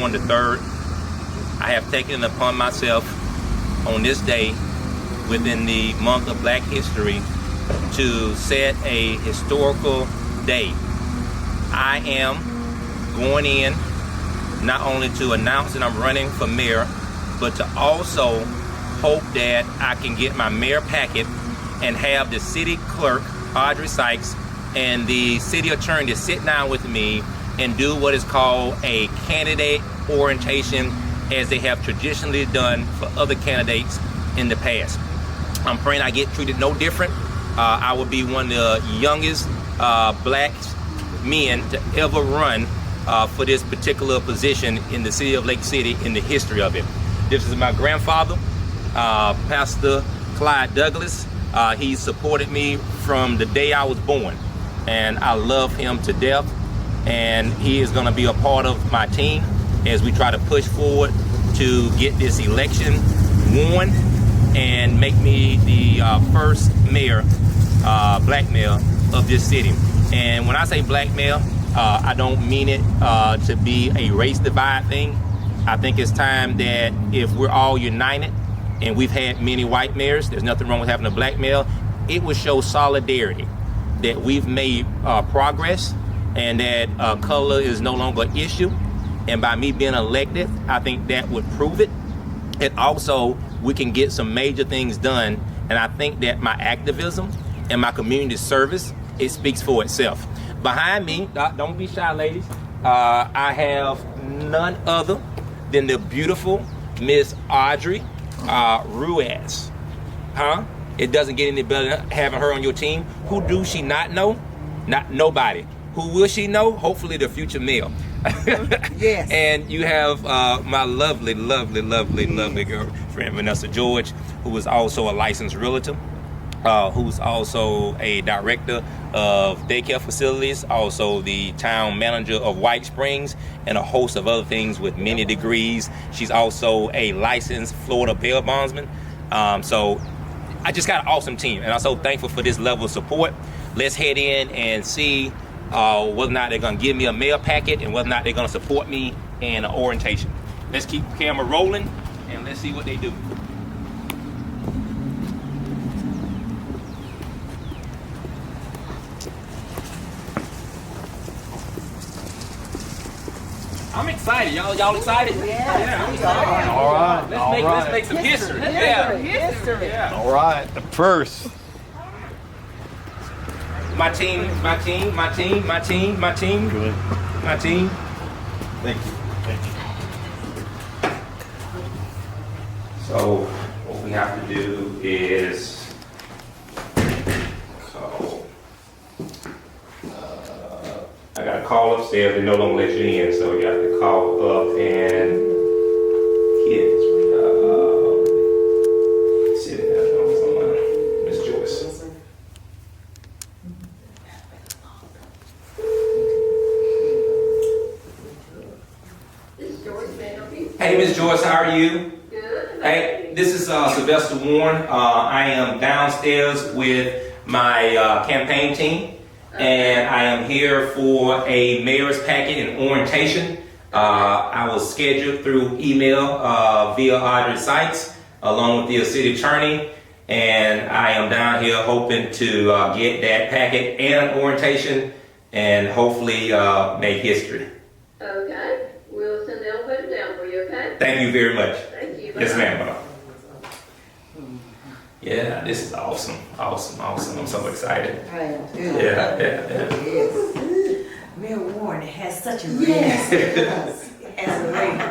On the 3rd, I have taken it upon myself on this day within the month of Black History to set a historical day. I am going in not only to announce that I'm running for mayor, but to also hope that I can get my mayor packet and have the city clerk, Audrey Sykes, and the city attorney to sit down with me and do what is called a candidate orientation, as they have traditionally done for other candidates in the past. I'm praying I get treated no different. I will be one of the youngest black men to ever run for this particular position in the city of Lake City in the history of it. This is my grandfather, Pastor Clyde Douglas. He supported me from the day I was born, and I love him to death. And he is going to be a part of my team as we try to push forward to get this election won and make me the first mayor, black mayor of this city. And when I say black mayor, I don't mean it to be a race divide thing. I think it's time that if we're all united, and we've had many white mayors, there's nothing wrong with having a black mayor, it would show solidarity that we've made progress, and that color is no longer an issue. And by me being elected, I think that would prove it. And also, we can get some major things done. And I think that my activism and my community service, it speaks for itself. Behind me, don't be shy, ladies, I have none other than the beautiful Miss Audrey Ruiz. It doesn't get any better than having her on your team. Who do she not know? Not nobody. Who will she know? Hopefully the future mayor. Yes. And you have my lovely girlfriend, Vanessa George, who is also a licensed realtor, who's also a director of daycare facilities, also the town manager of White Springs, and a host of other things with many degrees. She's also a licensed Florida bail bondsman. So I just got an awesome team, and I'm so thankful for this level of support. Let's head in and see whether or not they're going to give me a mail packet and whether or not they're going to support me in an orientation. Let's keep the camera rolling and let's see what they do. I'm excited. Y'all excited? Yeah, I'm excited. All right. Let's make some history. History. Yeah. All right. First. My team. Good. Thank you. So what we have to do is I got to call upstairs. They no longer let you in, so you have to call up and hit sit down. Miss Joyce. Hey, Miss Joyce, how are you? Good. Hey, this is Sylvester Warren. I am downstairs with my campaign team, and I am here for a mayor's packet and orientation. I was scheduled through email via Audrey Sykes, along with the city attorney, and I am down here hoping to get that packet and orientation, and hopefully make history. Okay. We'll send the elevator down for you, okay? Thank you very much. Thank you. Yes, Bye. ma'am. Yeah, this is awesome. I'm so excited. I am too. Yeah. Yes. Mayor Warren has such a Yes. as a lady.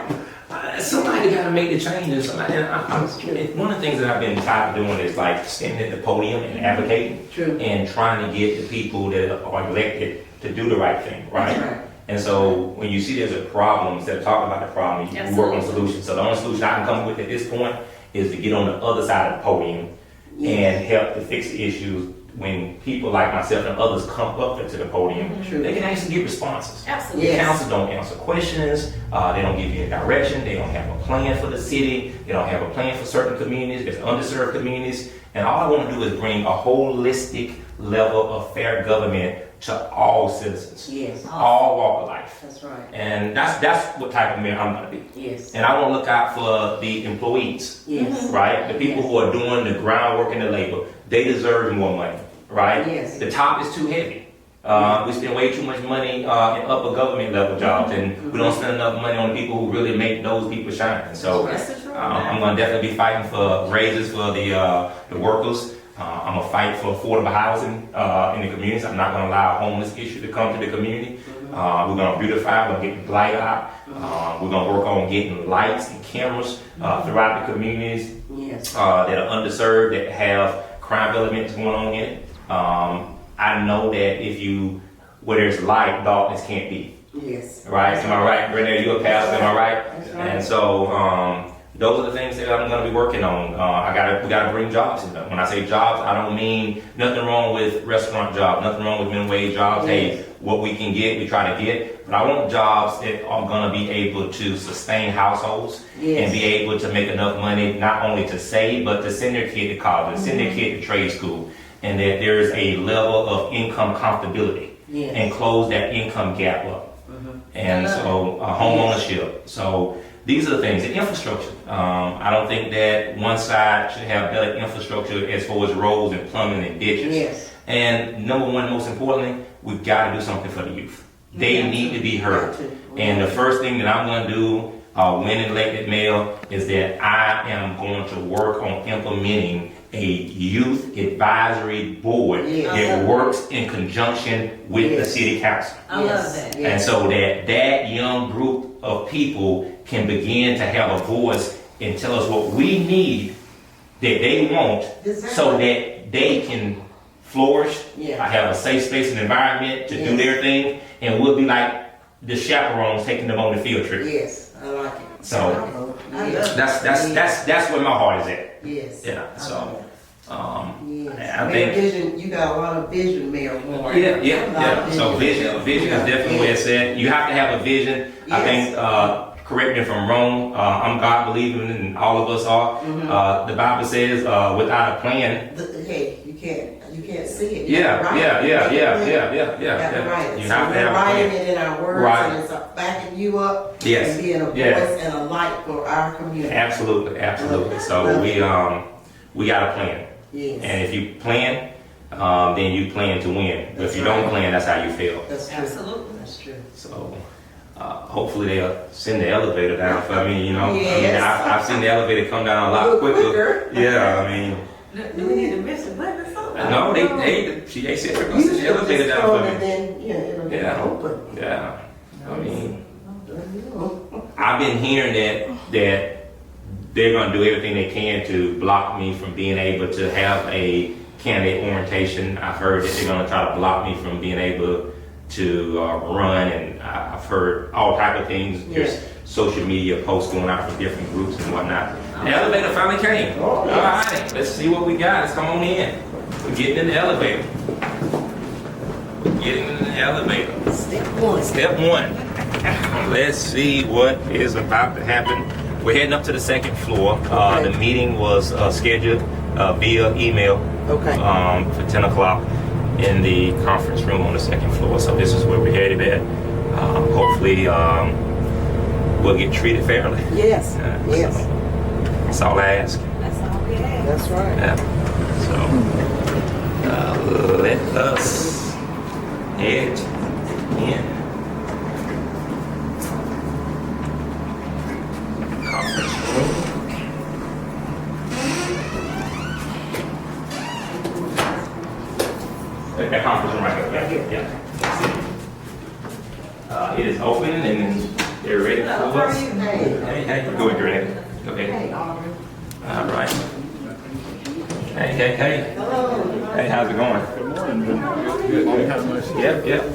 Somebody got to make the changes. One of the things that I've been tired of doing is like standing at the podium and advocating. True. And trying to get the people that are elected to do the right thing, right? That's right. And so when you see there's a problem, instead of talking about the problem, you work on solutions. So the only solution I can come up with at this point is to get on the other side of the podium and help to fix the issues. When people like myself and others come up to the podium, they can actually get responses. Absolutely. The Yes. council don't answer questions, they don't give you a direction, they don't have a plan for the city, they don't have a plan for certain communities, there's underserved communities, and all I want to do is bring a holistic level of fair government to all citizens, Yes. all walk of life. That's right. And that's what type of mayor I'm gonna be. Yes. And I want to look out for the employees, Yes. right? The people who are doing the groundwork and the labor. They deserve more money, right? Yes. The top is too heavy. We spend way too much money in upper government level jobs, and we don't spend enough money on the people who really make those people shine. And so That's the truth. I'm gonna definitely be fighting for raises for the workers. I'm gonna fight for affordable housing in the communities. I'm not gonna allow a homeless issue to come to the community. We're gonna beautify. We're gonna get the blight out. We're gonna work on getting lights and cameras throughout the communities Yes. that are underserved, that have crime elements going on in it. I know that where there's light, darkness can't be. Yes. Right? Am I right, Renee? You a pastor? Am I right? That's right. And so those are the things that I'm going to be working on. We gotta bring jobs in. When I say jobs, I don't mean nothing wrong with restaurant jobs, nothing wrong with minimum wage jobs. Hey, what we can get, we try to get. But I want jobs that are going to be able to sustain households and be able to make enough money, not only to save, but to send their kid to college, to send their kid to trade school, and that there's a level of income comfortability and close that income gap up. And so home ownership. So these are the things, the infrastructure. I don't think that one side should have better infrastructure as far as roads and plumbing and ditches. Yes. And number one, most importantly, we've got to do something for the youth. They need to be heard. And the first thing that I'm going to do when elected mayor is that I am going to work on implementing a youth advisory board that works in conjunction with the city council. I love that. And so that young group of people can begin to have a voice and tell us what we need that they want so that they can flourish. I have a safe space and environment to do their thing, and we'll be like the chaperones taking them on the field trip. Yes. I like it. So Yes. that's where my heart is at. Yes. Yeah. So Yes. I Mayor think Vision, you got a lot of vision, Mayor Warren. yeah. So vision is definitely where it's at. You have to have a vision. I think correct me if I'm wrong. I'm God believing, and all of us are. The Bible says without a plan. Hey, you can't see it. Yeah. Right. You have to have a writing plan. it in our words, Right. and it's backing you up. Yes. And being a voice Yes. and a light for our community. Absolutely. So we got a plan. Yes. And if you plan, then you plan to win. But if you don't plan, that's how you fail. That's true. Absolutely. That's true. So hopefully they'll send the elevator down for me. You know, Yes. I've seen the elevator come down a lot quicker. Yeah, I mean, Do we need to miss a button or something? no, they said they're gonna send the elevator down for And me. then, it'll get Yeah. open. Yeah, I mean, I've been hearing that they're gonna do everything they can to block me from being able to have a candidate orientation. I've heard that they're gonna try to block me from being able to run, and I've heard all type of things. There's social media posts going out from different groups and whatnot. The elevator finally came. All right, let's see what we got. Let's come on in. We're getting in the elevator. Step one. Let's see what is about to happen. We're heading up to the second floor. The meeting was scheduled via email for 10 o'clock in the conference room on the second floor. So this is where we're headed at. Hopefully we'll get treated fairly. Yes. Yes. So that's all I ask. That's all we have. That's right. Yeah. So let us head in. Conference room. The conference room right here. Yeah. It is open and they're ready for us. Hey, go ahead, Grenade. Go ahead. All right. Hey. Hello. Hey, how's it going? Good morning. Yep.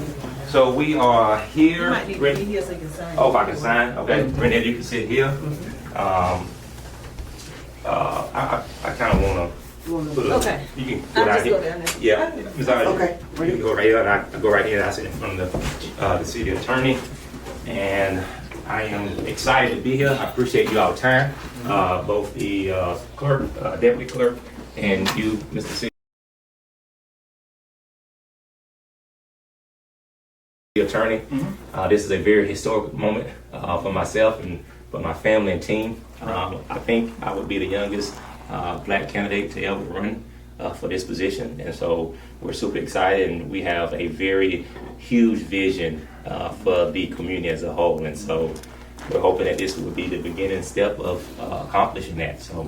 So we are here. You might need to be here so you can sign. Oh, if I can sign? Okay. Renee, you can sit here. I kind of want to put a, Okay. you can I'll go out just here. go down there. Yeah. Ms. Arden, Okay. You can go right here, and I go right here, and I sit in front of the city attorney. And I am excited to be here. I appreciate you all time, both the clerk, deputy clerk, and you, Mr. City Attorney. This is a very historic moment for myself and for my family and team. I think I would be the youngest black candidate to ever run for this position, and so we're super excited, and we have a very huge vision for the community as a whole, and so we're hoping that this will be the beginning step of accomplishing that. So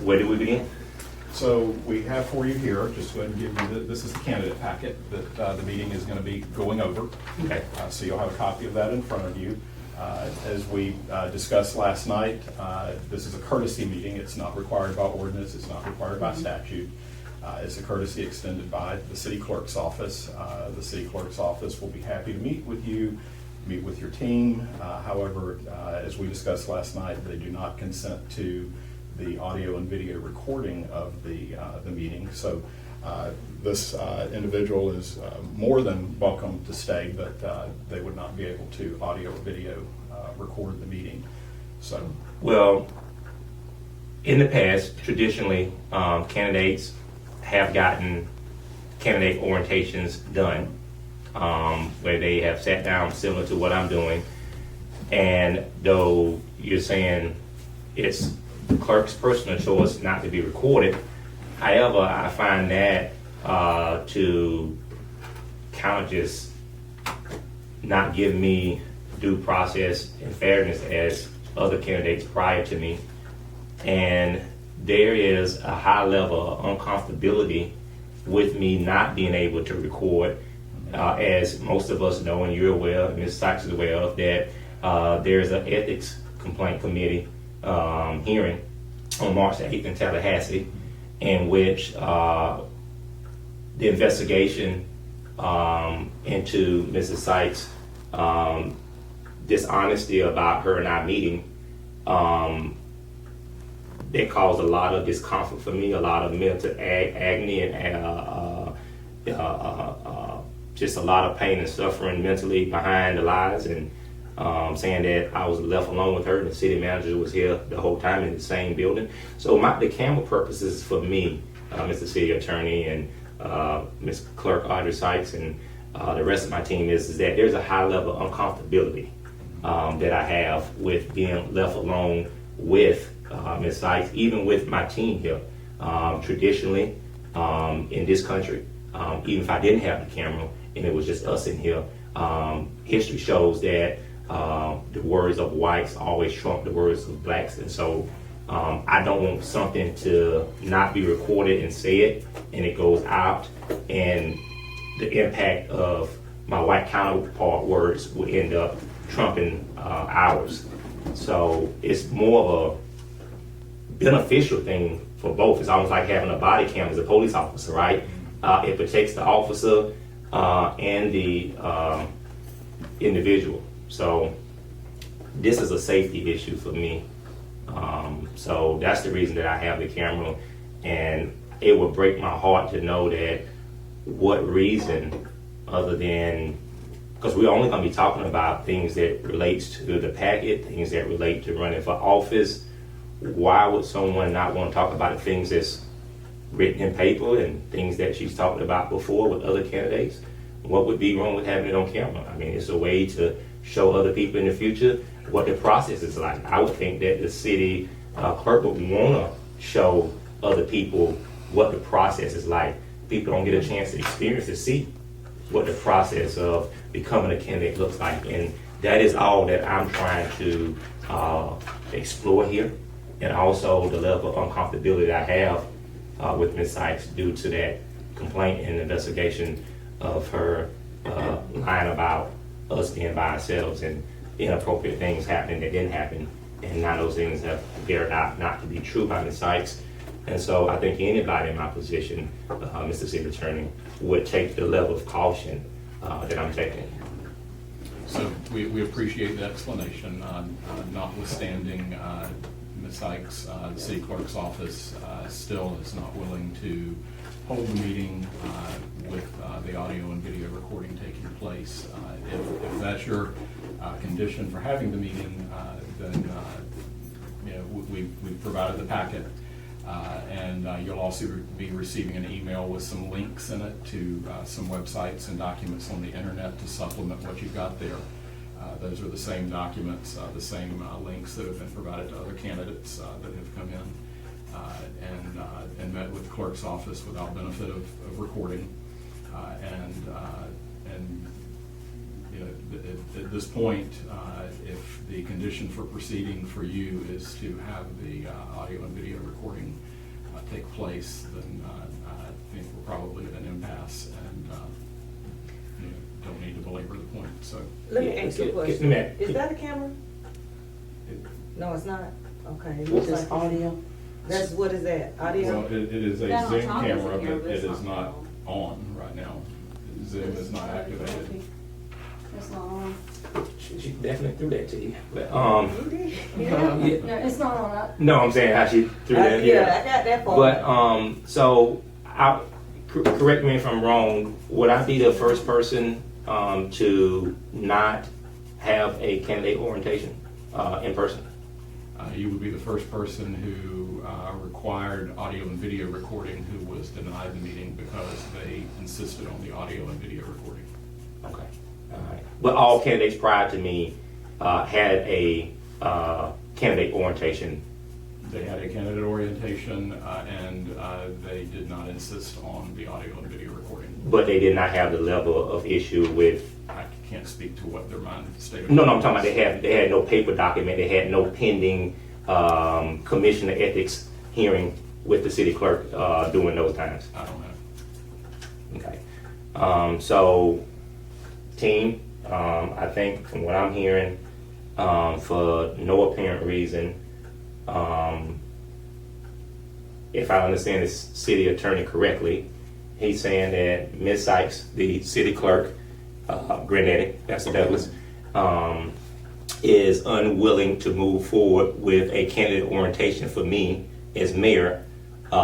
where do we begin? So we have for you here, just go ahead and give you, this is the candidate packet that the meeting is going to be going over. Okay. So you'll have a copy of that in front of you. As we discussed last night, this is a courtesy meeting. It's not required by ordinance. It's not required by statute. It's a courtesy extended by the city clerk's office. The city clerk's office will be happy to meet with you, meet with your team. However, as we discussed last night, they do not consent to the audio and video recording of the meeting. So this individual is more than welcome to stay, but they would not be able to audio or video record the meeting. So, Well, in the past, traditionally, candidates have gotten candidate orientations done, where they have sat down similar to what I'm doing. And though you're saying it's the clerk's personal choice not to be recorded, however, I find that to kind of just not give me due process and fairness as other candidates prior to me. And there is a high level of uncomfortability with me not being able to record, as most of us know, and you're aware, and Ms. Sykes is aware of, that there's an ethics complaint committee hearing on March the 8th in Tallahassee, in which the investigation into Mrs. Sykes' dishonesty about her and I meeting, it caused a lot of discomfort for me, a lot of mental agony, and just a lot of pain and suffering mentally behind the lies, and saying that I was left alone with her, and the city manager was here the whole time in the same building. So the camera purposes for me, Mr. City Attorney and Ms. Clerk Audrey Sykes and the rest of my team is that there's a high level of uncomfortability that I have with being left alone with Ms. Sykes, even with my team here. Traditionally, in this country, even if I didn't have the camera and it was just us in here, history shows that the words of whites always trump the words of blacks, and so I don't want something to not be recorded and said, and it goes out, and the impact of my white counterpart words will end up trumping ours. So it's more of a beneficial thing for both. It's almost like having a body cam as a police officer, right? It protects the officer and the individual. So this is a safety issue for me. So that's the reason that I have the camera, and it would break my heart to know that what reason other than, because we're only going to be talking about things that relates to the packet, things that relate to running for office. Why would someone not want to talk about the things that's written in paper and things that she's talked about before with other candidates? What would be wrong with having it on camera? I mean, it's a way to show other people in the future what the process is like. I would think that the city clerk would want to show other people what the process is like. People don't get a chance to experience to see what the process of becoming a candidate looks like. And that is all that I'm trying to explore here. And also the level of uncomfortability that I have with Ms. Sykes due to that complaint and investigation of her lying about us being by ourselves and inappropriate things happening that didn't happen. And now those things have bared out not to be true by Ms. Sykes. And so I think anybody in my position, Mr. City Attorney, would take the level of caution that I'm taking. So we appreciate the explanation. Notwithstanding, Ms. Sykes, the city clerk's office still is not willing to hold the meeting with the audio and video recording taking place. If that's your condition for having the meeting, then we've provided the packet. And you'll also be receiving an email with some links in it to some websites and documents on the internet to supplement what you've got there. Those are the same documents, the same links that have been provided to other candidates that have come in and met with the clerk's office without benefit of recording. And you know, at this point, if the condition for proceeding for you is to have the audio and video recording take place, then I think we're probably at an impasse and you know, don't need to belabor the point. So Let me ask you a Get question. mad. Is that a camera? No, it's not. Okay. it It's looks just like- audio. That's what is that? Audio? well, it is a That on Zoom top is camera, in here, but but it it's is not not on right now. Zoom is not activated. It's not on. She definitely threw that to you. But Yeah, yeah. it's not on. No, I'm saying how she threw that. Yeah, I got that part. But so correct me if I'm wrong. Would I be the first person to not have a candidate orientation in person? You would be the first person who required audio and video recording who was denied the meeting because they insisted on the audio and video recording. Okay. All right. But all candidates prior to me had a candidate orientation. They had a candidate orientation and they did not insist on the audio and video recording. But they did not have the level of issue with. I can't speak to what their mind state of No, I'm mind talking about is. they had no paper document. They had no pending commissioner ethics hearing with the city clerk during those times. I don't know. Okay. So, team, I think from what I'm hearing, for no apparent reason, if I understand the city attorney correctly, he's saying that Ms. Sykes, the city clerk, Grandetti, Pastor Douglas, is unwilling to move forward with a candidate orientation for me as mayor,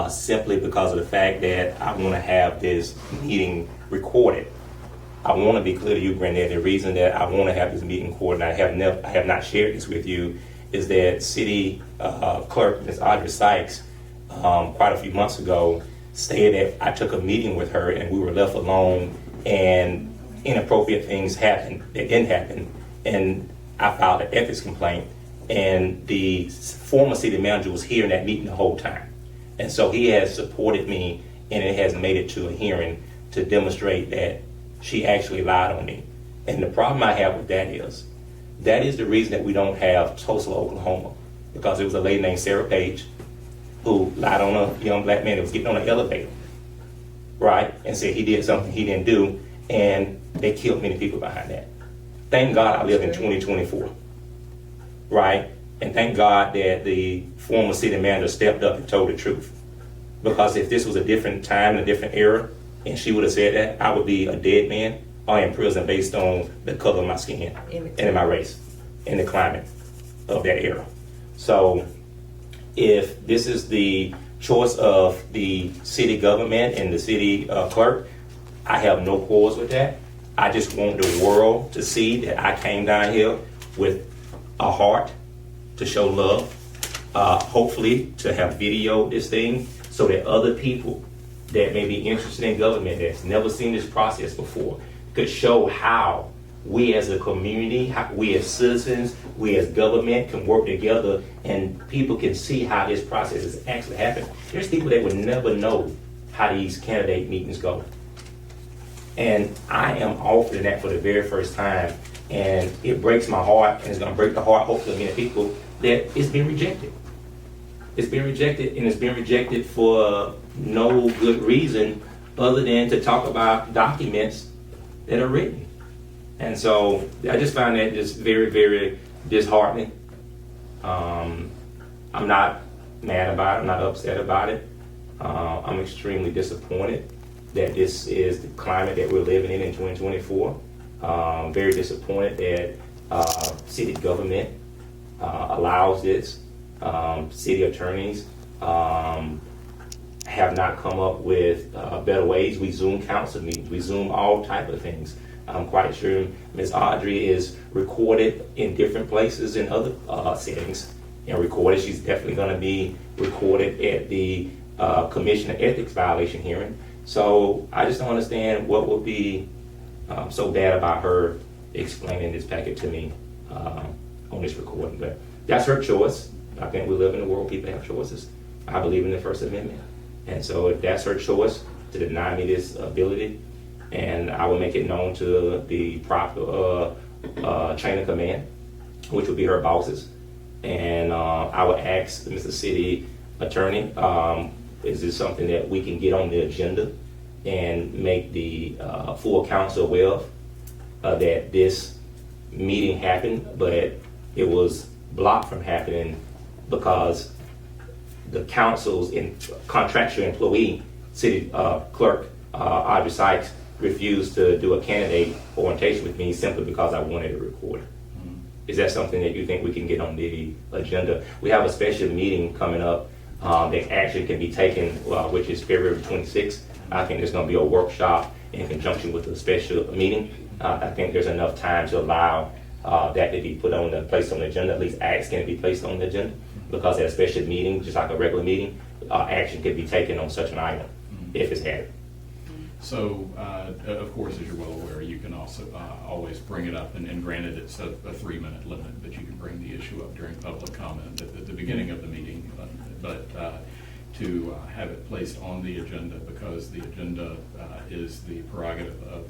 simply because of the fact that I want to have this meeting recorded. I want to be clear to you, Granddad, the reason that I want to have this meeting recorded, and I have not shared this with you, is that city clerk, Ms. Audrey Sykes, quite a few months ago, stated that I took a meeting with her and we were left alone and inappropriate things happened that didn't happen. And I filed an ethics complaint, and the former city manager was here in that meeting the whole time. And so he has supported me, and it has made it to a hearing to demonstrate that she actually lied on me. And the problem I have with that is the reason that we don't have Tulsa, Oklahoma, because it was a lady named Sarah Page who lied on a young black man that was getting on an elevator, right, and said he did something he didn't do, and they killed many people behind that. Thank God I live in 2024, right? And thank God that the former city manager stepped up and told the truth. Because if this was a different time and a different era, and she would have said that, I would be a dead man or in prison based on the color of my skin and my race and the climate of that era. So if this is the choice of the city government and the city clerk, I have no quarrels with that. I just want the world to see that I came down here with a heart to show love, hopefully to have videoed this thing so that other people that may be interested in government that's never seen this process before could show how we as a community, how we as citizens, we as government can work together, and people can see how this process is actually happening. There's people that would never know how these candidate meetings go. And I am offering that for the very first time, and it breaks my heart, and it's going to break the heart, hopefully, of many people, that it's been rejected. It's been rejected, and it's been rejected for no good reason other than to talk about documents that are written. And so I just find that just very, very disheartening. I'm not mad about it. I'm not upset about it. I'm extremely disappointed that this is the climate that we're living in 2024. Very disappointed that city government allows this. City attorneys have not come up with better ways. We Zoom council meetings. We Zoom all type of things. I'm quite sure Ms. Audrey is recorded in different places in other settings, and recorded. She's definitely going to be recorded at the Commissioner Ethics violation hearing. So I just don't understand what would be so bad about her explaining this packet to me on this recording. But that's her choice. I think we live in a world people have choices. I believe in the First Amendment. And so if that's her choice to deny me this ability, and I will make it known to the proper chain of command, which would be her bosses. And I would ask Mr. City Attorney, is this something that we can get on the agenda and make the full council aware of that this meeting happened, but it was blocked from happening because the council's contractual employee, city clerk, Audrey Sykes, refused to do a candidate orientation with me simply because I wanted to record it. Is that something that you think we can get on the agenda? We have a special meeting coming up that actually can be taken, which is February 26th. I think there's going to be a workshop in conjunction with the special meeting. I think there's enough time to allow that to be placed on the agenda. At least acts can be placed on the agenda, because at a special meeting, just like a regular meeting, action can be taken on such an item if it's had. So, of course, as you're well aware, you can also always bring it up, and granted, it's a 3-minute limit, but you can bring the issue up during public comment at the beginning of the meeting. But to have it placed on the agenda, because the agenda is the prerogative of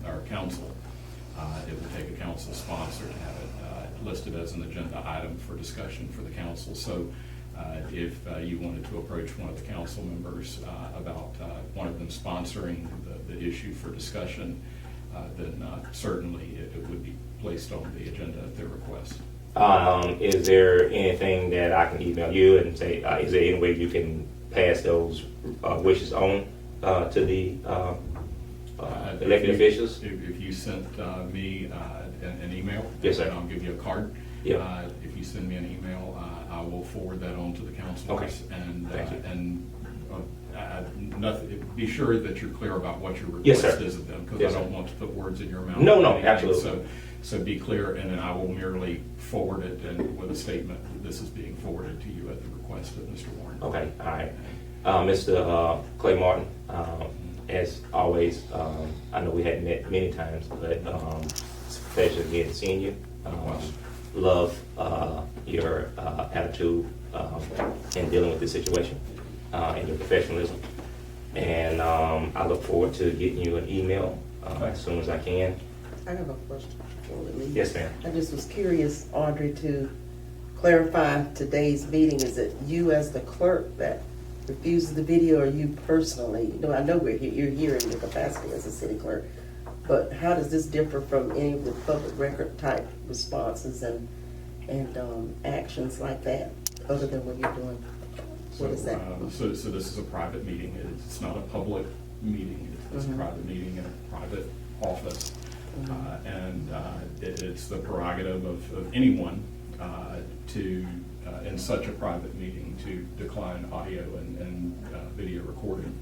our council, it would take a council sponsor to have it listed as an agenda item for discussion for the council. So if you wanted to approach one of the council members about one of them sponsoring the issue for discussion, then certainly it would be placed on the agenda at their request. Is there anything that I can email you and say, is there any way you can pass those wishes on to the elected officials? If you sent me an email, yes, sir. And I'll give you a card. Yeah. If you send me an email, I will forward that on to the councilors. Okay. Be sure that you're clear about what your request yes, sir. is of them, because yes, I don't sir. want to put words in your mouth. No, absolutely. So be clear, and then I will merely forward it and with a statement that this is being forwarded to you at the request of Mr. Warren. Okay, all right. Mr. Clay Martin, as always, I know we hadn't met many times, but it's a pleasure again seeing you. Love your attitude in dealing with this situation and your professionalism. And I look forward to getting you an email as soon as I can. I have a question before we leave. Yes, ma'am. I just was curious, Audrey, to clarify today's meeting. Is it you as the clerk that refuses the video, or you personally? You know, I know you're here in your capacity as a city clerk, but how does this differ from any of the public record type responses and actions like that, other than what you're doing? What is that? So this is a private meeting. It's not a public meeting. It's a private meeting in a private office. It's the prerogative of anyone to, in such a private meeting, to decline audio and video recording,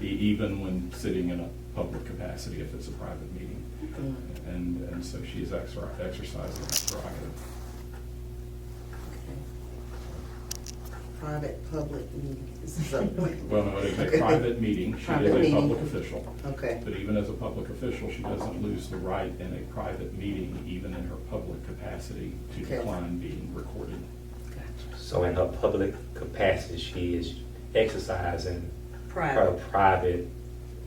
even when sitting in a public capacity if it's a private meeting. And so she's exercising that prerogative. Private, public meeting. Well, no, it's a private meeting. She Private is a meeting. public official. Okay. But even as a public official, she doesn't lose the right in a private meeting, even in her public capacity, to Okay. decline being recorded. So in her public capacity, she is exercising her Private. private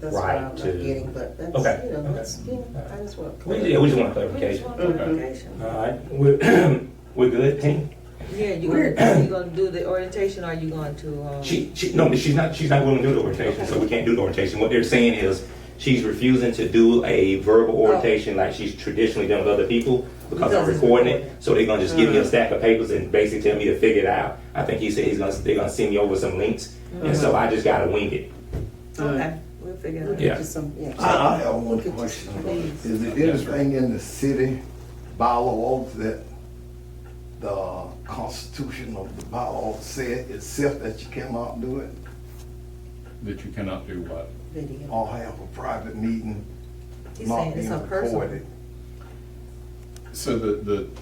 That's what right I'm not to. getting, but that's, Okay. you know, that's, I just want. We just want We just clarification. want clarification. All right, we're good, team. Yeah, you gonna do the orientation, or are you going to? No, she's not willing to do the orientation, so we can't do the orientation. What they're saying is she's refusing to do a verbal orientation like she's traditionally done with other people because I'm Because it's recording it. recorded. So they're gonna just give me a stack of papers and basically tell me to figure it out. I think he said they're gonna send me over some links, and so I just gotta wing it. Okay, we'll figure it out. Yeah. Just some, yeah. I have one Look at question. this, Is it Yes, sir. anything in the city bylaws that the constitution of the bylaws said itself that you cannot do it? That you cannot do what? Video. Or have a private meeting He's not saying it's being her personal. recorded? So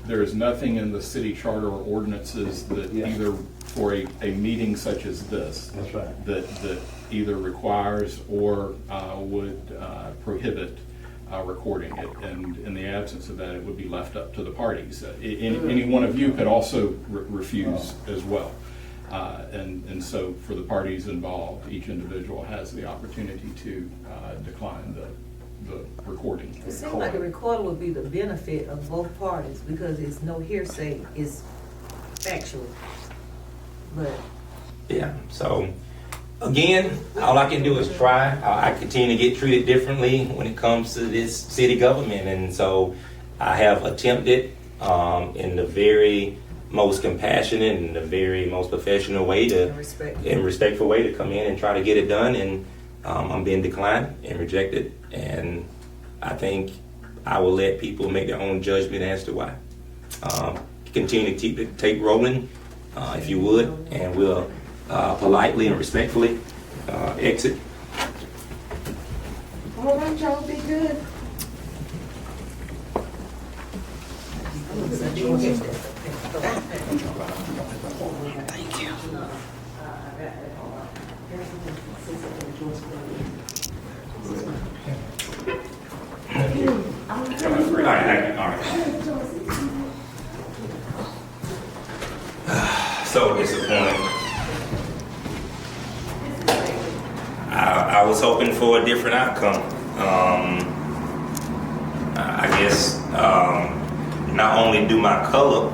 there is nothing in the city charter or ordinances that Yeah. either for a meeting such as this. That's right. That either requires or would prohibit recording it. And in the absence of that, it would be left up to the parties. Any one of you could also refuse as well. And so for the parties involved, each individual has the opportunity to decline the recording. It seems like the recording would be the benefit of both parties because it's no hearsay, it's factual. But Yeah, so again, all I can do is try. I continue to get treated differently when it comes to this city government, and so I have attempted in the very most compassionate and the very most professional way and respect. and respectful way to come in and try to get it done, and I'm being declined and rejected, and I think I will let people make their own judgment as to why. Continue to keep the tape rolling, if you would, and we'll politely and respectfully exit. All right, y'all, be good. All right. So disappointed. I was hoping for a different outcome. I guess not only do my color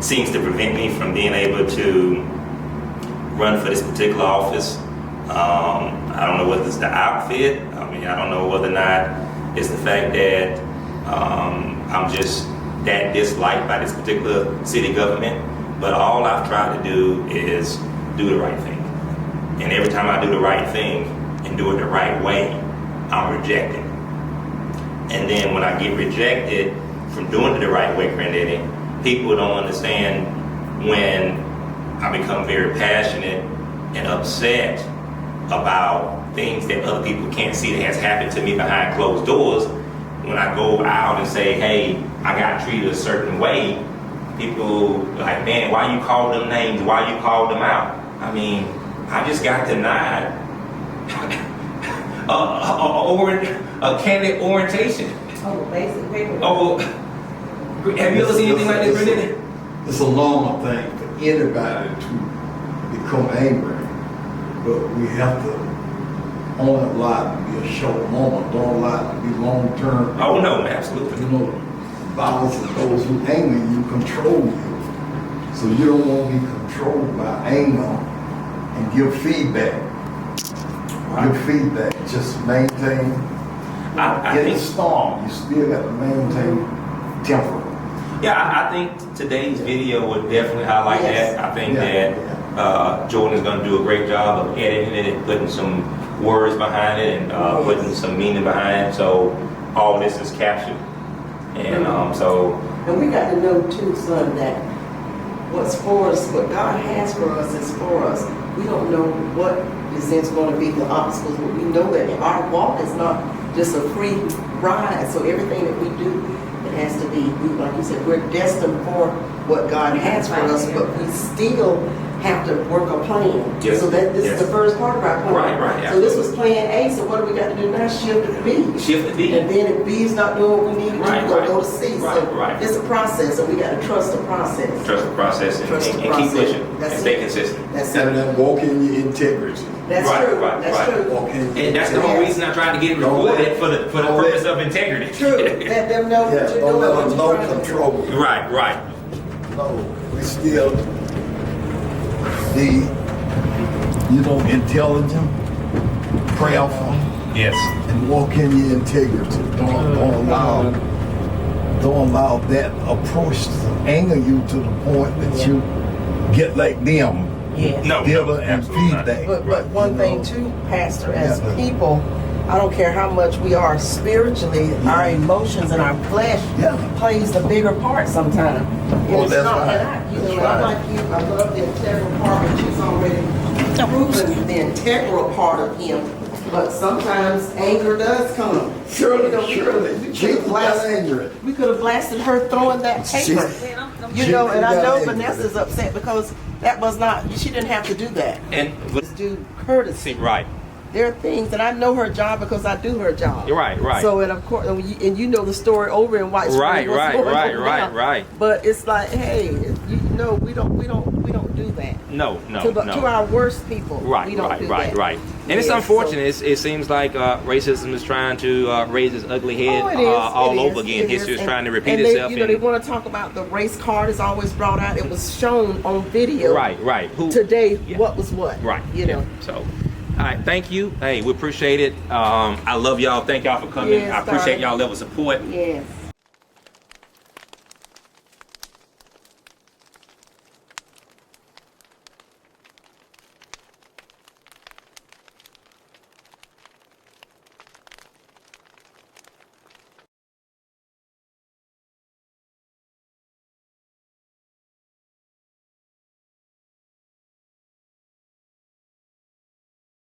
seems to prevent me from being able to run for this particular office. I don't know whether it's the outfit. I don't know whether or not it's the fact that I'm just that disliked by this particular city government. But all I've tried to do is do the right thing. And every time I do the right thing and do it the right way, I'm rejected. And then when I get rejected from doing it the right way, Granddaddy, people don't understand when I become very passionate and upset about things that other people can't see that has happened to me behind closed doors. When I go out and say, hey, I got treated a certain way, people like, man, why you call them names? Why you call them out? I just got denied a candidate orientation. Oh, basic paper. Oh, have you ever seen anything like this, Brendan? It's a normal thing for anybody to become angry, but we have to only allow it to be a short moment, don't allow it to be long term. Oh no, absolutely. You know, violence of those who anger you control you. So you don't want to be controlled by anger and give feedback. Give feedback. Just maintain. I In think, a storm, you still got to maintain temper. yeah, I think today's video would definitely highlight Yes. that. I think Yeah. that Jordan is going to do a great job of editing it and putting some words behind it and putting some meaning behind it. So all this is captured. And so, And we got to know too, son, that what's for us, what God has for us is for us. We don't know what is going to be the obstacles, but we know that our walk is not just a free ride. So everything that we do, it has to be, like you said, we're destined for what God has for us, but we still have to work a plan. Yes. So that this Yes. is the first part of our plan. Right, So this was plan A, so what do we got to do now? Shift to B. shift the beat. And then if B is not doing what we need to do, Right, we're going right. to go to C. Right, So right. it's a process, and we got to trust the process. Trust the process and, Trust the and keep process. pushing That's and stay it. consistent. That's And it. then walk in your integrity. That's Right, true. right, That's right. true. Walk in your And that's the whole reason I tried to get it recorded for the purpose of integrity. True. Let them know Yeah, what you're don't doing. let What them you're know trying to do. control you. Right, right. No, we still need, intelligent, prayerful, Yes. and walk in your integrity. Don't allow that approach to anger you to the point that you get like them. Yeah. No, Giver and absolutely not. feedback. But one thing too, Pastor, as Yeah. people, I don't care how much we are spiritually, our emotions and our flesh Yeah. plays the bigger part sometimes. Oh, that's right. And That's I'm right. like you, I love the integral part, but she's already proven the integral part of him. But sometimes anger does come. Surely, You know, we surely. She could've got blasted- angry. We could have blasted her throwing that paper. You know, and I know Vanessa's upset because that was not, she didn't have to do that. And Just do courtesy. right, There are things, and I know her job because I do her job. Right, right. So, and of course, and you know the story over in White Springs. Right, what's right, going on right, now. right, right. But it's like, hey, you know, we don't do that. no, no, To no. our worst people, Right, we don't right, do right, that. right. And it's Yeah, unfortunate. It seems like racism is trying to raise its ugly head Oh, it is, all it over is, again. it History is And- trying to repeat and itself. They, you know, they want to talk about the race card is always brought out. It was shown on video. right, right. Who, Today, Yeah. what was what? Right. You know. Yeah. So, all right. Thank you. Hey, we appreciate it. I love y'all. Thank y'all for coming. Yes, I appreciate darling. y'all level of support. Yes.